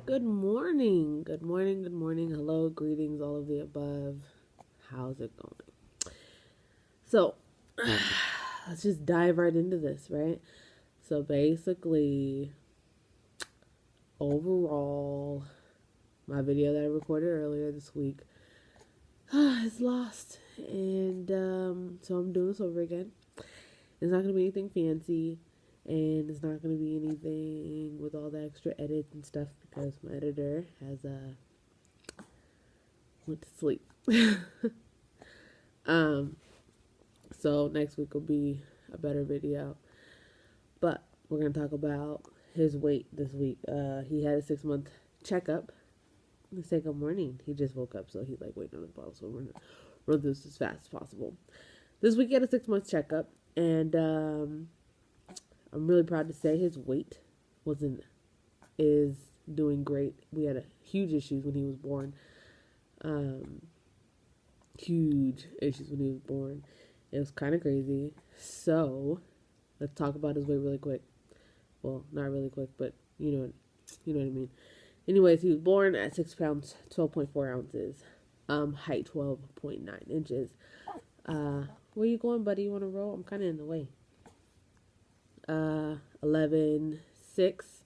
Good morning. Good morning. Good morning. Hello, greetings, all of the above. How's it going? So, let's just dive right into this, right? So, basically, overall, my video that I recorded earlier this week is lost. And so, I'm doing this over again. It's not going to be anything fancy. And it's not going to be anything with all the extra edits and stuff because my editor has went to sleep. um, so next week will be a better video. But we're gonna talk about his weight this week. He had a 6 month checkup. Let's take a morning. He just woke up, so he's like waiting on his bottle. So we're gonna run through this as fast as possible. This week he had a 6 month checkup, and I'm really proud to say his weight is doing great. We had huge issues when he was born. Huge issues when he was born. It was kind of crazy. So let's talk about his weight really quick. Well, not really quick, but you know what I mean. Anyways, he was born at 6 pounds, 12.4 ounces. Height 12.9 inches. Where you going, buddy? You want to roll? I'm kind of in the way. 11.6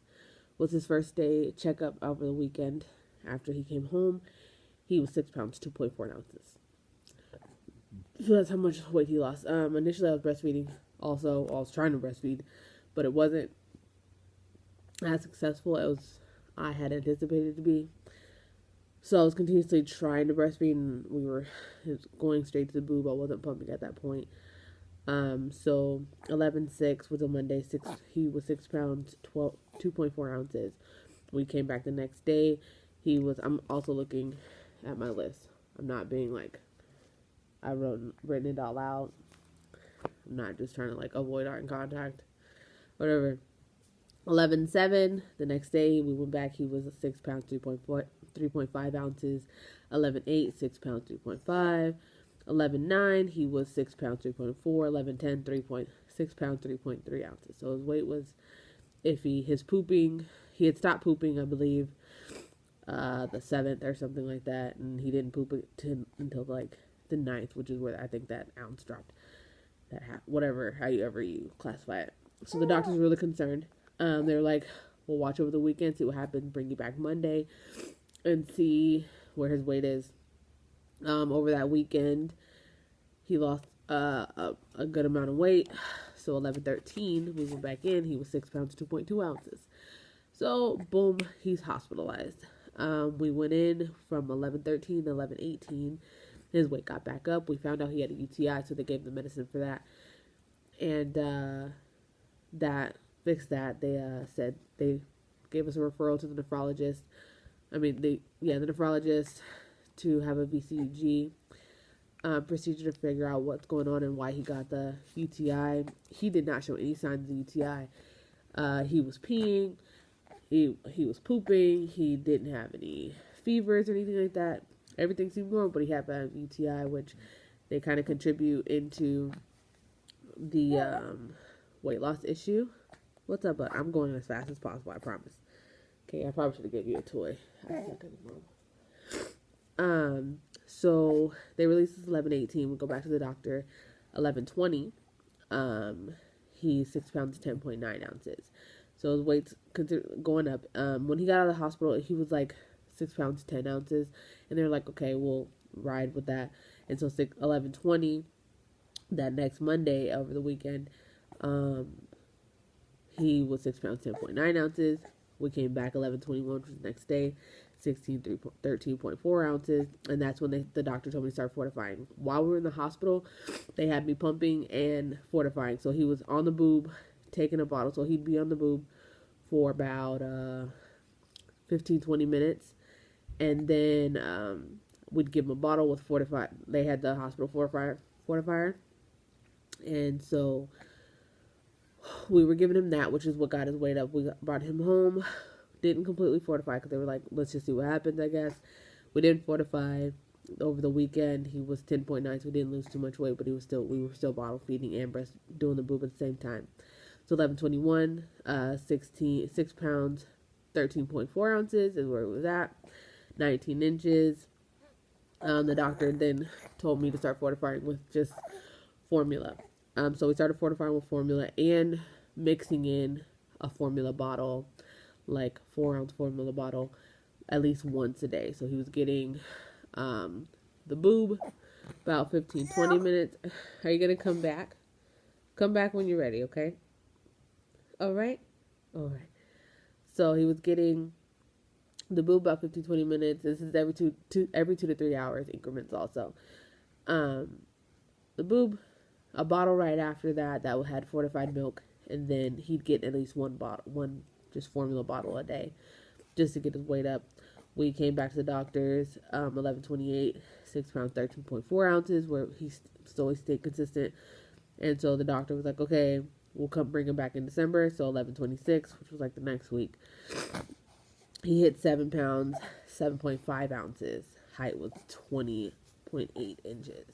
was his first day checkup over the weekend. After he came home, he was 6 pounds, 2.4 ounces. So that's how much weight he lost. Initially I was breastfeeding. Also, I was trying to breastfeed, but it wasn't as successful as I had anticipated to be. So I was continuously trying to breastfeed, and it was going straight to the boob. I wasn't pumping at that point. So 11.6 was a Monday. He was 6 pounds, 2.4 ounces. We came back the next day. I'm also looking at my list. I'm not being like, written it all out. I'm not just trying to like avoid eye contact. Whatever. 11.7, the next day we went back. He was a 6 pounds, 3.5 ounces. 11.8, 6 pounds, 3.5. 11.9, he was 6 pounds, 3.4. 11.10, 3.6 pounds, 3.3 ounces. So his weight was iffy. His pooping, he had stopped pooping, I believe, the 7th or something like that, and he didn't poop until like the 9th, which is where I think that ounce dropped. Whatever, however you classify it. So the doctors were really concerned. They were like, we'll watch over the weekend, see what happens, bring you back Monday, and see where his weight is. Over that weekend, he lost a good amount of weight. So 11.13, we went back in. He was 6 pounds, 2.2 ounces. So boom, he's hospitalized. We went in from 11.13 to 11.18. His weight got back up. We found out he had a UTI, so they gave the medicine for that. And that fixed that. They said they gave us a referral to the nephrologist. The nephrologist to have a BCG procedure to figure out what's going on and why he got the UTI. He did not show any signs of UTI. He was peeing. He was pooping. He didn't have any fevers or anything like that. Everything seemed normal, but he had a UTI, which they kind of contribute into the weight loss issue. What's up, bud? I'm going as fast as possible, I promise. Okay, I probably should have given you a toy. So they released us 11.18. We go back to the doctor. 11.20. He's 6 pounds, 10.9 ounces. So his weight's going up. When he got out of the hospital, he was like 6 pounds, 10 ounces. And they're like, okay, we'll ride with that. And so 11.20, that next Monday over the weekend, he was 6 pounds, 10.9 ounces. We came back 11.21, which was the next day, 13.4 ounces. And that's when the doctor told me to start fortifying. While we were in the hospital, they had me pumping and fortifying. So he was on the boob, taking a bottle. So he'd be on the boob for about 15-20 minutes. And then we'd give him a bottle with fortified. They had the hospital fortifier. And so we were giving him that, which is what got his weight up. We brought him home. Didn't completely fortify because they were like, let's just see what happens, I guess. We didn't fortify. Over the weekend, he was 10.9, so we didn't lose too much weight, but we were still bottle feeding and doing the boob at the same time. So 11.21, 6 pounds, 13.4 ounces is where it was at. 19 inches. The doctor then told me to start fortifying with just formula. So we started fortifying with formula and mixing in a formula bottle, like 4-ounce formula bottle, at least once a day. So he was getting the boob about 15-20 minutes. Are you going to come back? Come back when you're ready, okay? All right? All right. So he was getting the boob about 15-20 minutes. This is every two to 3 hours increments also. The boob, a bottle right after that had fortified milk, and then he'd get at least one just formula bottle a day just to get his weight up. We came back to the doctor's, 11:28, 6 pounds, 13.4 ounces, where he always stayed consistent. And so the doctor was like, okay, we'll come bring him back in December. So 11:26, which was like the next week, he hit 7 pounds, 7.5 ounces. Height was 20.8 inches.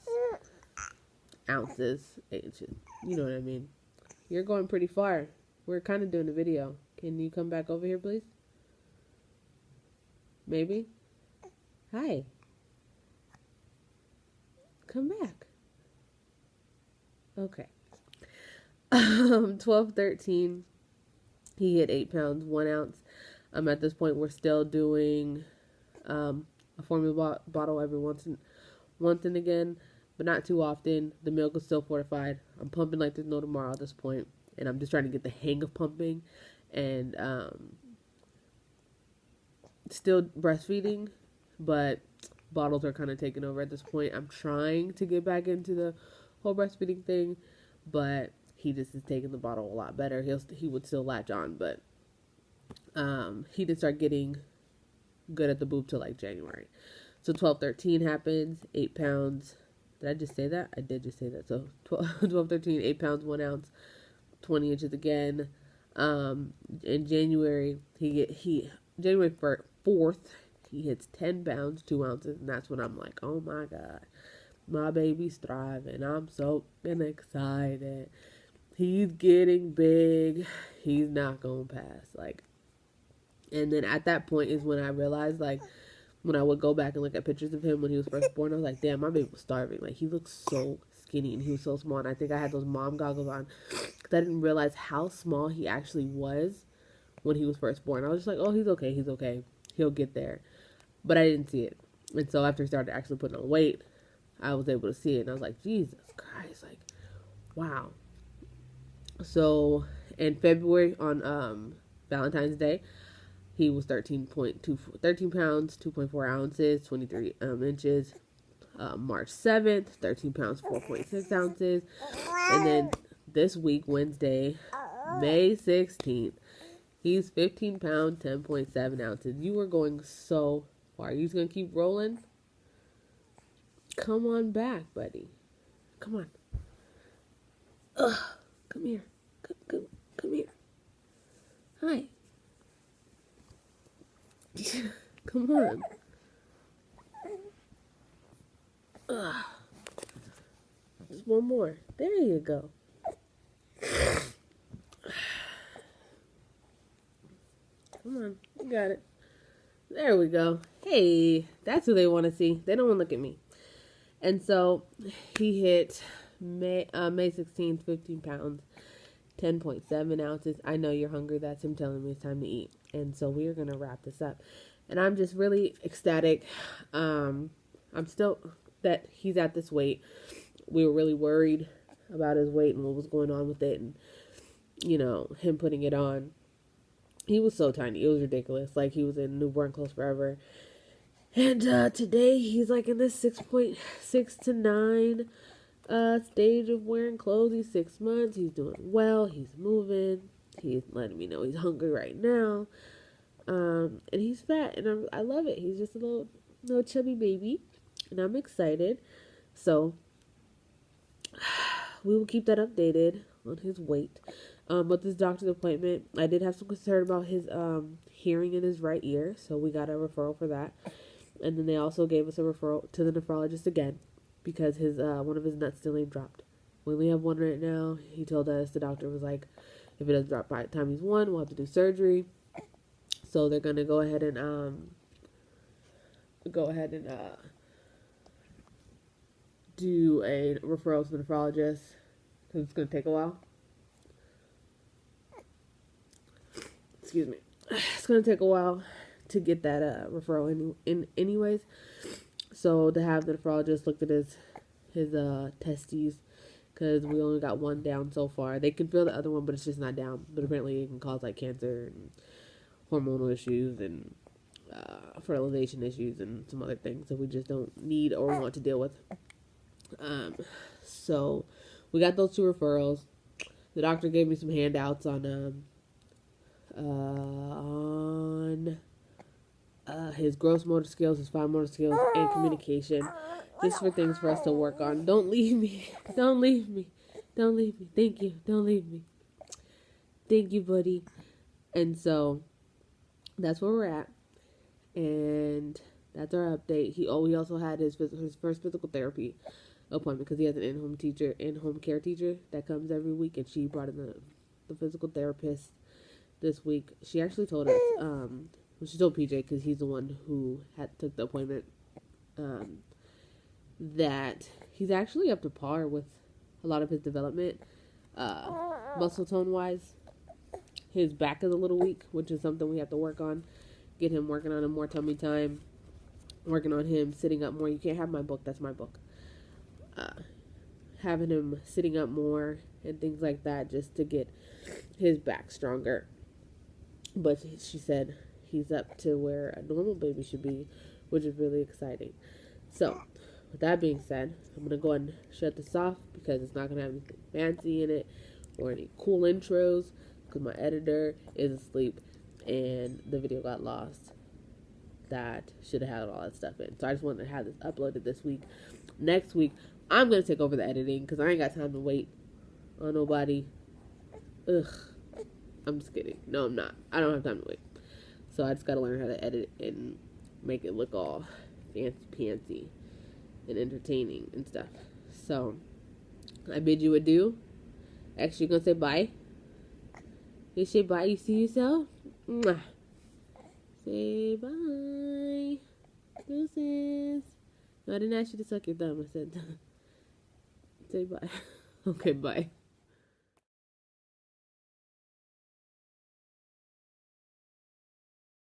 Ounces, 8 inches. You know what I mean. You're going pretty far. We're kind of doing a video. Can you come back over here, please? Maybe? Hi. Come back. Okay. 12:13. He hit 8 pounds, 1 ounce. At this point, we're still doing a formula bottle every once and again, but not too often. The milk is still fortified. I'm pumping like there's no tomorrow at this point, and I'm just trying to get the hang of pumping, and still breastfeeding, but bottles are kind of taking over at this point. I'm trying to get back into the whole breastfeeding thing, but he just is taking the bottle a lot better. He would still latch on, but he didn't start getting good at the boob till like January. So 12:13 happens, 8 pounds. Did I just say that? I did just say that. So 12:13, 8 pounds, 1 ounce, 20 inches again. In January, January 4th, he hits 10 pounds, 2 ounces, and that's when I'm like, oh my God, my baby's thriving. I'm so excited. He's getting big. He's not gonna pass. And then at that point is when I realized, when I would go back and look at pictures of him when he was first born, I was like, damn, my baby was starving. He looked so skinny and he was so small. And I think I had those mom goggles on because I didn't realize how small he actually was when he was first born. I was just like, oh, he's okay. He'll get there. But I didn't see it. And so after he started actually putting on weight, I was able to see it. And I was like, Jesus Christ, wow. So in February on Valentine's Day, he was 13 pounds, 2.4 ounces, 23 inches. March 7th, 13 pounds, 4.6 ounces. And then this week, Wednesday, May 16th, he's 15 pounds, 10.7 ounces. You were going so far. You going to keep rolling? Come on back, buddy. Come on. Ugh. Come here. Come here. Hi. Come on. Ugh. Just one more. There you go. Come on. You got it. There we go. Hey, that's who they want to see. They don't want to look at me. And so he hit May 16th, 15 pounds, 10.7 ounces. I know you're hungry. That's him telling me it's time to eat. And so we are going to wrap this up. And I'm just really ecstatic. I'm still that he's at this weight. We were really worried about his weight and what was going on with it. And, him putting it on. He was so tiny. It was ridiculous. He was in newborn clothes forever. And today he's in this 6.6 to 9 stage of wearing clothes. He's 6 months. He's doing well. He's moving. He's letting me know he's hungry right now. And he's fat, and I love it. He's just a little chubby baby, and I'm excited. So we will keep that updated on his weight. With this doctor's appointment, I did have some concern about his hearing in his right ear, so we got a referral for that. And then they also gave us a referral to the nephrologist again because his one of his nuts still ain't dropped. We only have one right now. He told us, the doctor was like, if it doesn't drop by the time he's 1, we'll have to do surgery. So they're gonna go ahead and do a referral to the nephrologist because it's gonna take a while. Excuse me. It's gonna take a while to get that referral anyways. So to have the nephrologist look at his testes, because we only got one down so far. They can feel the other one, but it's just not down. But apparently it can cause like cancer and hormonal issues and fertilization issues and some other things that we just don't need or want to deal with. So we got those 2 referrals. The doctor gave me some handouts on his gross motor skills, his fine motor skills, and communication, just for things for us to work on. Don't leave me. Don't leave me. Don't leave me. Thank you. Don't leave me. Thank you, buddy. And so that's where we're at. And that's our update. He also had his first physical therapy appointment because he has an in-home care teacher that comes every week, and she brought in the physical therapist this week. She actually told us, she told PJ because he's the one who took the appointment, that he's actually up to par with a lot of his development, muscle tone wise. His back is a little weak, which is something we have to work on. Get him working on more tummy time, working on him sitting up more. You can't have my book, that's my book. Having him sitting up more and things like that, just to get his back stronger. But she said he's up to where a normal baby should be, which is really exciting. So with that being said, I'm going to go ahead and shut this off because it's not going to have anything fancy in it or any cool intros because my editor is asleep and the video got lost. That should have had all that stuff in. So I just wanted to have this uploaded this week. Next week, I'm going to take over the editing because I ain't got time to wait on nobody. Ugh. I'm just kidding. No, I'm not. I don't have time to wait. So I just got to learn how to edit and make it look all fancy and entertaining and stuff. So I bid you adieu. Actually, you're going to say bye. You say bye. You see yourself? Mwah. Say bye. Deuces. No, I didn't ask you to suck your thumb. I said say bye. Okay, bye.